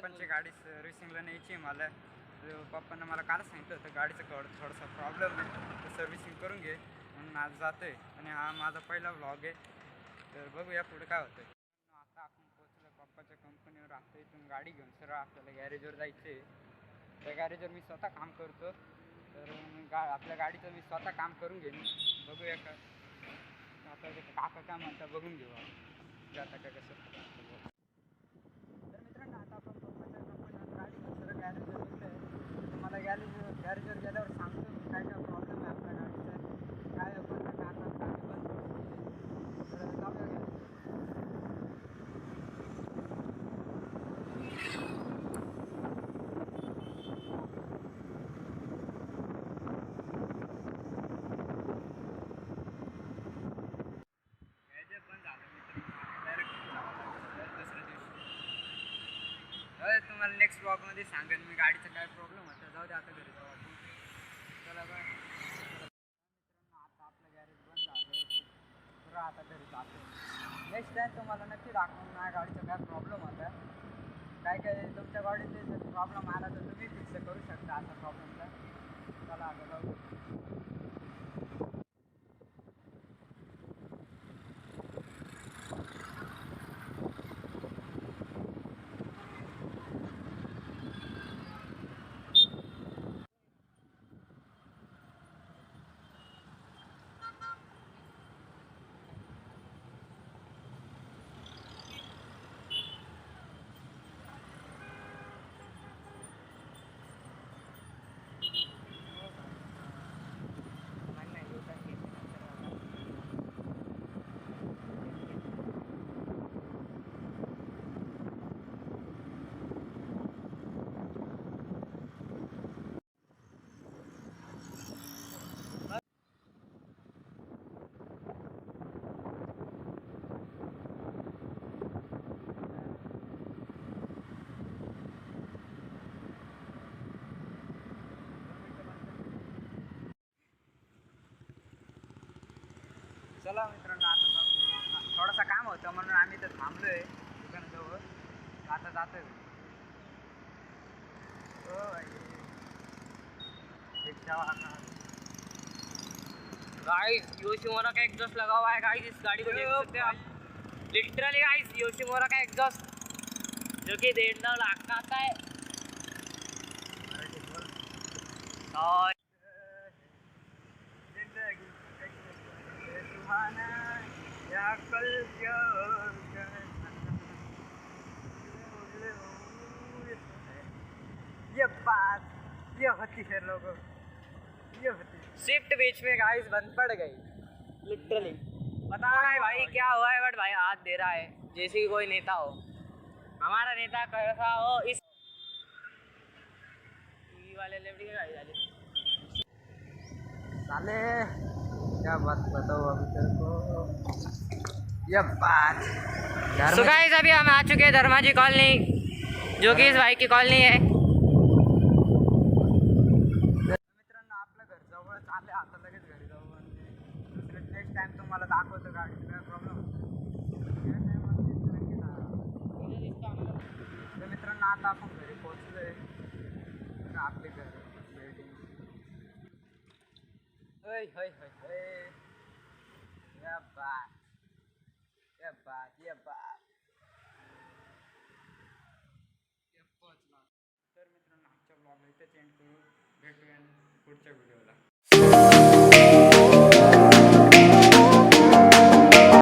पप्पांची गाडी सर्व्हिसिंगला न्यायची आहे मला. पप्पांना मला काल सांगितलं होतं गाडीचं थोडासा प्रॉब्लेम आहे, तर सर्व्हिसिंग करून घे म्हणून आज जातो आहे. आणि हा माझा पहिला व्लॉग आहे, तर बघूया पुढे काय होतं आहे. आता आपण पोहोचलो पप्पाच्या कंपनीवर. आता इथून गाडी घेऊन सरळ आपल्याला गॅरेजवर जायचं आहे. त्या गॅरेजवर मी स्वतः काम करतो, तर आपल्या गाडीचं मी स्वतः काम करून घेईन. बघूया का आता काका काय म्हणता बघून घेऊ जाता का कसं. तर मित्रांनो आता आपण पप्पाच्या कंपनीवर गाडी घेऊन सरळ गॅरेजवर गेलो आहे. तुम्हाला गॅरेजवर गेल्यावर सांगतो मी काय काय प्रॉब्लेम आहे आपल्या गाडीचा, काय कोणत्या कारणात गाडी बंद पडते. तर जाऊया गॅरेजवर. तुम्हाला नेक्स्ट ब्लॉगमध्ये सांगेन मी गाडीचा काय प्रॉब्लेम होता. जाऊ दे आता घरी जाऊ आपण. चला बाय. मित्रांनो आता आपलं गॅरेज बंद झालं, तर आता घरी जातो. नेक्स्ट टाईम तुम्हाला नक्की दाखवून माझ्या गाडीचा काय प्रॉब्लेम होता. काय काय तुमच्या गाडीचे जर प्रॉब्लेम आला तर तुम्ही फिक्स करू शकता असा प्रॉब्लेमचा. चला आता जाऊ. चला मित्रांनो आता जाऊ. थोडासा काम होतं म्हणून आम्ही तर थांबलो आहे दुकानाजवळ. आता जातोय. हो गाइस योशिमोरा का एग्जॉस्ट लगा हुआ है गाइस, इस गाड़ी को देख सकते हैं आप. लिटरली गाइस योशिमोरा का एग्जॉस्ट जो कि 1.5 लाख का आता है. और ये बात ये होती है लोगों, ये होती है. शिफ्ट बीच में गाइस बंद पड़ गई लिटरली. पता नहीं भाई क्या हुआ है, बट भाई हाथ दे रहा है जैसे कि कोई नेता हो. हमारा नेता कैसा हो इस टीवी वाले लेफ्ट के गाड़ी वाले. साले क्या बात बताओ अभी तेरे को. ये बात सो गाइस अभी हम आ चुके हैं धर्माजी कॉलोनी, जो कि इस भाई की कॉलोनी है. मित्रांनो आपलं घर जवळ चालले, आता लगेच घरी जाऊ. आणि नेक्स्ट टाइम तुम्हाला दाखवतो गाडीचा काय प्रॉब्लेम होतो. तर मित्रांनो आता आपण घरी पोहोचलोय. आपले घर बिल्डिंग. होय होय होय होय. या बात या बात या बात. पोहोचला. तर मित्रांनो आजच्या ब्लॉग इथेच एंड करू. भेटूया पुढच्या व्हिडिओला.